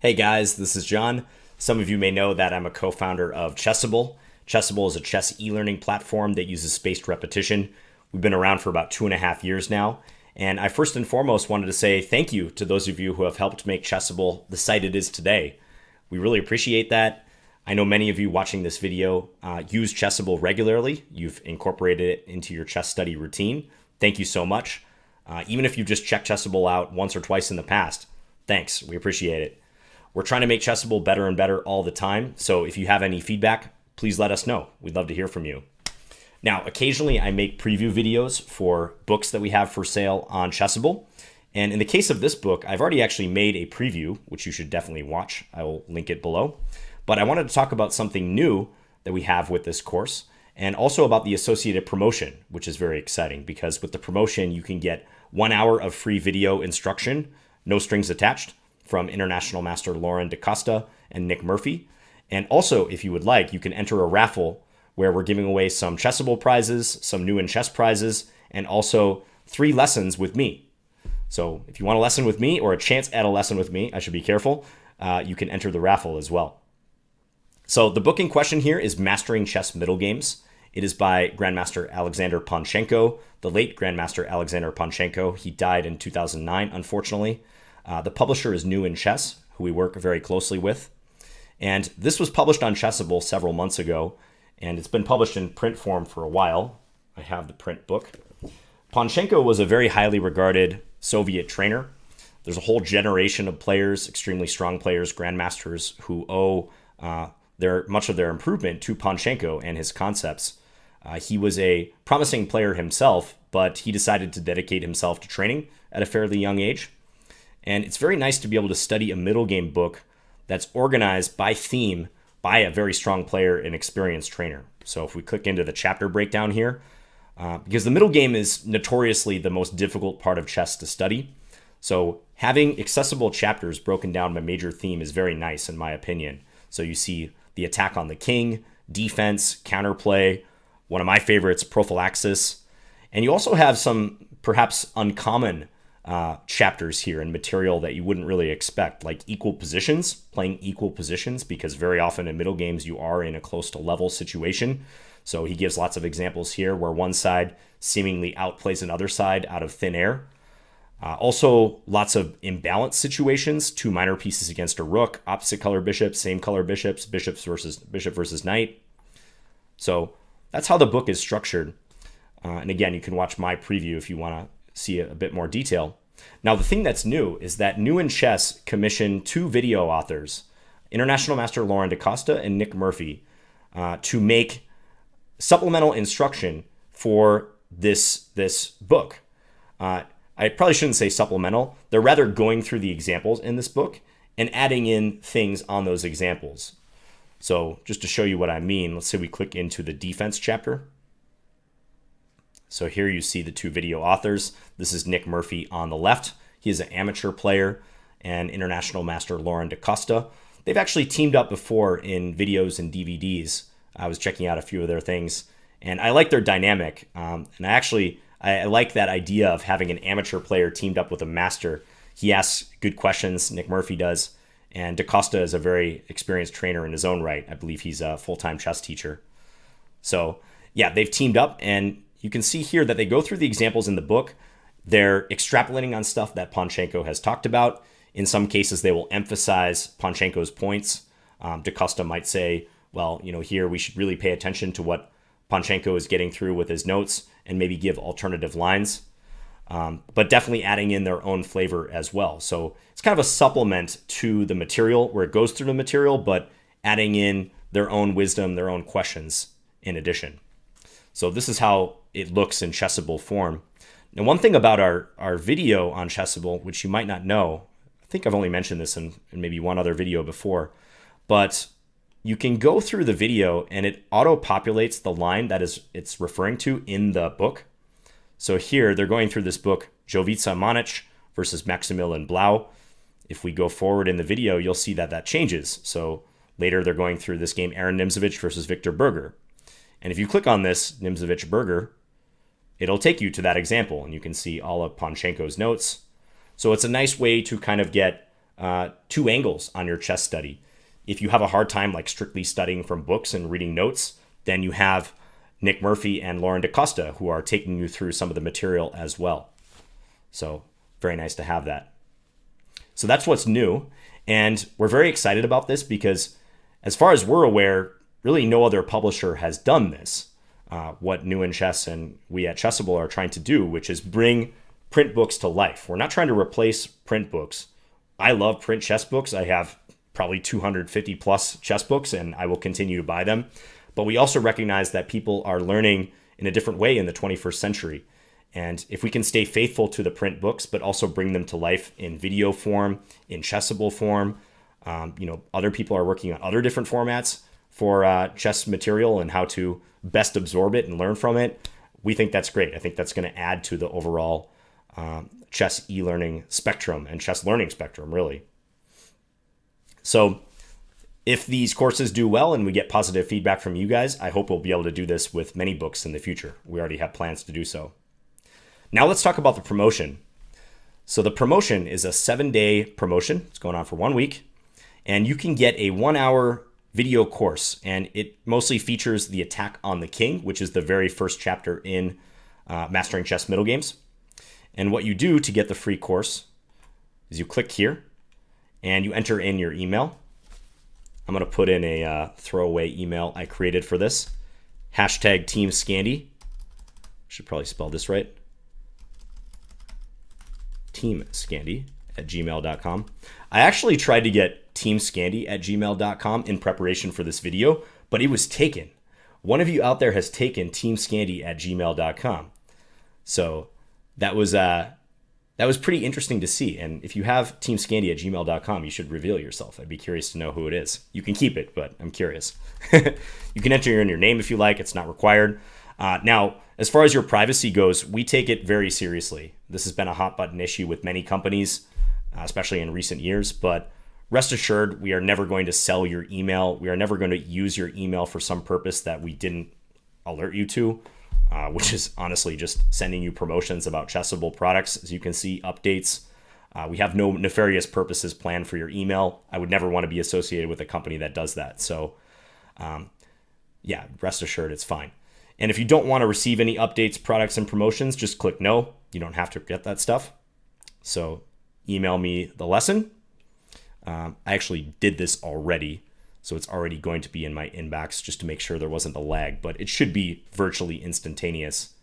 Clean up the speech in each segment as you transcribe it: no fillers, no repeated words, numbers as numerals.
Hey guys, this is John. Some of you may know that I'm a co-founder of Chessable. Chessable is a chess e-learning platform that uses spaced repetition. We've been around for about 2.5 years now. And I first and foremost wanted to say thank you to those of you who have helped make Chessable the site it is today. We really appreciate that. I know many of you watching this video use Chessable regularly. You've incorporated it into your chess study routine. Thank you so much. Even if you've just checked Chessable out once or twice in the past, thanks. We appreciate it. We're trying to make Chessable better and better all the time. So if you have any feedback, please let us know. We'd love to hear from you. Now, occasionally I make preview videos for books that we have for sale on Chessable. And in the case of this book, I've already actually made a preview, which you should definitely watch. I will link it below. But I wanted to talk about something new that we have with this course, and also about the associated promotion, which is very exciting because with the promotion, you can get 1 hour of free video instruction, no strings attached, from International Master Lauren DaCosta and Nick Murphy. And also, if you would like, you can enter a raffle where we're giving away some Chessable prizes, some new in chess prizes, and also 3 lessons with me. So if you want a lesson with me or a chance at a lesson with me, I should be careful, you can enter the raffle as well. So the book in question here is Mastering Chess Middle Games. It is by Grandmaster Alexander Panchenko, the late Grandmaster Alexander Panchenko. He died in 2009, unfortunately. The publisher is New in Chess, who we work very closely with. And this was published on Chessable several months ago, and it's been published in print form for a while. I have the print book. Panchenko was a very highly regarded Soviet trainer. There's a whole generation of players, extremely strong players, grandmasters, who owe much of their improvement to Panchenko and his concepts. He was a promising player himself, but he decided to dedicate himself to training at a fairly young age. And it's very nice to be able to study a middle game book that's organized by theme by a very strong player and experienced trainer. So if we click into the chapter breakdown here, because the middle game is notoriously the most difficult part of chess to study. So having accessible chapters broken down by major theme is very nice in my opinion. So you see the attack on the king, defense, counterplay, one of my favorites, prophylaxis. And you also have some perhaps uncommon chapters here and material that you wouldn't really expect, like equal positions, playing equal positions, because very often in middle games you are in a close to level situation. So he gives lots of examples here where one side seemingly outplays another side out of thin air. Also, lots of imbalanced situations, 2 minor pieces against a rook, opposite color bishops, same color bishops, bishop versus knight. So that's how the book is structured. And again, you can watch my preview if you want to see a bit more detail. Now, the thing that's new is that New in Chess commissioned 2 video authors, International Master Lauren DaCosta and Nick Murphy, to make supplemental instruction for this book. I probably shouldn't say supplemental. They're rather going through the examples in this book and adding in things on those examples. So just to show you what I mean, let's say we click into the defense chapter. So here you see the 2 video authors. This is Nick Murphy on the left. He is an amateur player, and International Master Lauren DaCosta. They've actually teamed up before in videos and DVDs. I was checking out a few of their things, and I like their dynamic. And I like that idea of having an amateur player teamed up with a master. He asks good questions, Nick Murphy does, and DaCosta is a very experienced trainer in his own right. I believe he's a full-time chess teacher. So yeah, they've teamed up, and you can see here that they go through the examples in the book. They're extrapolating on stuff that Panchenko has talked about. In some cases, they will emphasize Panchenko's points. DaCosta might say, well, here we should really pay attention to what Panchenko is getting through with his notes and maybe give alternative lines, but definitely adding in their own flavor as well. So it's kind of a supplement to the material where it goes through the material, but adding in their own wisdom, their own questions in addition. So this is how it looks in Chessable form. Now, one thing about our video on Chessable, which you might not know, I think I've only mentioned this in maybe one other video before, but you can go through the video and it auto-populates the line that it's referring to in the book. So here they're going through this book, Jovica Manic versus Maximilian Blau. If we go forward in the video, you'll see that changes. So later they're going through this game, Aaron Nimzovich versus Victor Berger. And if you click on this, Nimzovich-Berger, it'll take you to that example, and you can see all of Panchenko's notes. So it's a nice way to kind of get two angles on your chess study. If you have a hard time like strictly studying from books and reading notes, then you have Nick Murphy and Lauren DaCosta who are taking you through some of the material as well. So very nice to have that. So that's what's new. And we're very excited about this because as far as we're aware, really no other publisher has done this. What New in Chess and we at Chessable are trying to do, which is bring print books to life. We're not trying to replace print books. I love print chess books. I have probably 250 plus chess books and I will continue to buy them. But we also recognize that people are learning in a different way in the 21st century. And if we can stay faithful to the print books, but also bring them to life in video form, in Chessable form, other people are working on other different formats for chess material and how to best absorb it and learn from it. We think that's great. I think that's going to add to the overall chess e-learning spectrum and chess learning spectrum, really. So if these courses do well and we get positive feedback from you guys, I hope we'll be able to do this with many books in the future. We already have plans to do so. Now let's talk about the promotion. So the promotion is a 7-day promotion. It's going on for 1 week. And you can get a 1-hour video course. And it mostly features the attack on the king, which is the very first chapter in Mastering Chess Middle Games. And what you do to get the free course is you click here and you enter in your email. I'm going to put in a throwaway email I created for this. Hashtag Team Scandy. Should probably spell this right. teamscandy@gmail.com. I actually tried to get teamscandy@gmail.com in preparation for this video, but it was taken. One of you out there has taken teamscandy@gmail.com. So that was pretty interesting to see. And if you have teamscandy@gmail.com, you should reveal yourself. I'd be curious to know who it is. You can keep it, but I'm curious. You can enter in your name if you like. It's not required. Now, as far as your privacy goes, we take it very seriously. This has been a hot button issue with many companies, especially in recent years. But rest assured, we are never going to sell your email. We are never going to use your email for some purpose that we didn't alert you to, which is honestly just sending you promotions about Chessable products. As you can see, updates. We have no nefarious purposes planned for your email. I would never want to be associated with a company that does that. So, rest assured, it's fine. And if you don't want to receive any updates, products, and promotions, just click no. You don't have to get that stuff. So email me the lesson. I actually did this already, so it's already going to be in my inbox just to make sure there wasn't a lag, but it should be virtually instantaneous.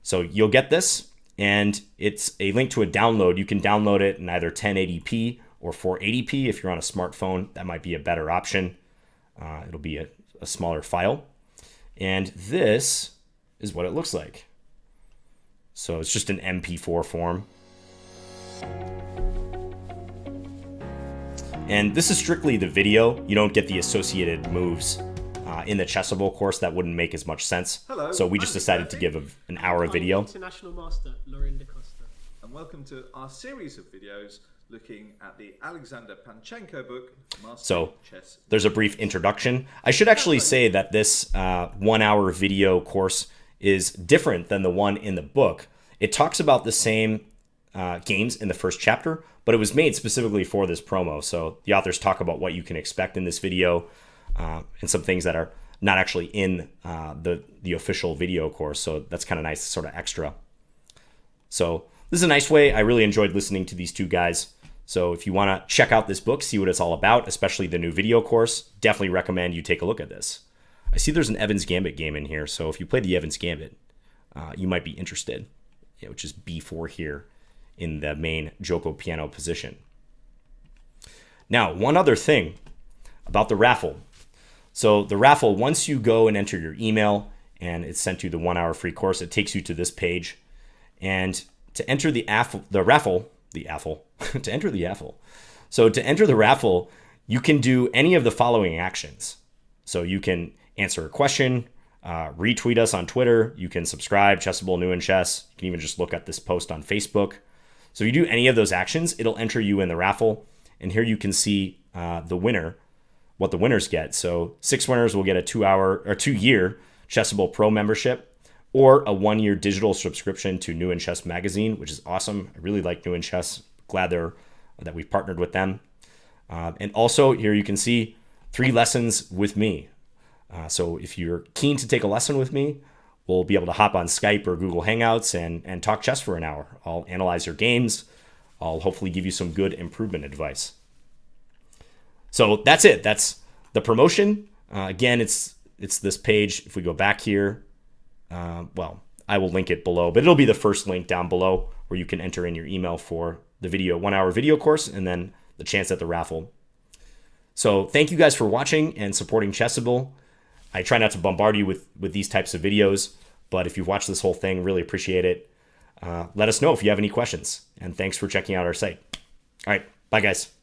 So you'll get this, and it's a link to a download. You can download it in either 1080p or 480p. If you're on a smartphone, that might be a better option. It'll be a smaller file. And this is what it looks like. So it's just an MP4 form. And this is strictly the video. You don't get the associated moves in the Chessable course. That wouldn't make as much sense. Hello, so we just decided to give an hour of video. International Master, Lauren DaCosta. And welcome to our series of videos looking at the Alexander Panchenko book, So there's a brief introduction. I should actually say that this 1-hour video course is different than the one in the book. It talks about the same games in the first chapter, but it was made specifically for this promo. So the authors talk about what you can expect in this video and some things that are not actually in the official video course. So that's kind of nice, sort of extra. So this is a nice way. I really enjoyed listening to these two guys. So if you want to check out this book, see what it's all about, especially the new video course, definitely recommend you take a look at this. I see there's an Evans Gambit game in here. So if you play the Evans Gambit, you might be interested, which is B4 here in the main Joko piano position. Now, one other thing about the raffle. So the raffle, once you go and enter your email and it's sent you the 1-hour free course, it takes you to this page. And to enter the raffle, to enter the raffle. So to enter the raffle, you can do any of the following actions. So you can answer a question, retweet us on Twitter. You can subscribe, Chessable New in Chess. You can even just look at this post on Facebook. So if you do any of those actions, it'll enter you in the raffle. And here you can see the winner, what the winners get. So 6 winners will get a 2-year Chessable Pro membership, or a 1-year digital subscription to New in Chess magazine, which is awesome. I really like New in Chess. Glad that we've partnered with them. And also here you can see 3 lessons with me. So if you're keen to take a lesson with me, we'll be able to hop on Skype or Google Hangouts and talk chess for an hour. I'll analyze your games. I'll hopefully give you some good improvement advice. So that's it. That's the promotion. Again, it's this page. If we go back here, well, I will link it below, but it'll be the first link down below where you can enter in your email for the 1-hour video course and then the chance at the raffle. So thank you guys for watching and supporting Chessable. I try not to bombard you with these types of videos, but if you've watched this whole thing, really appreciate it. Let us know if you have any questions, and thanks for checking out our site. All right, bye guys.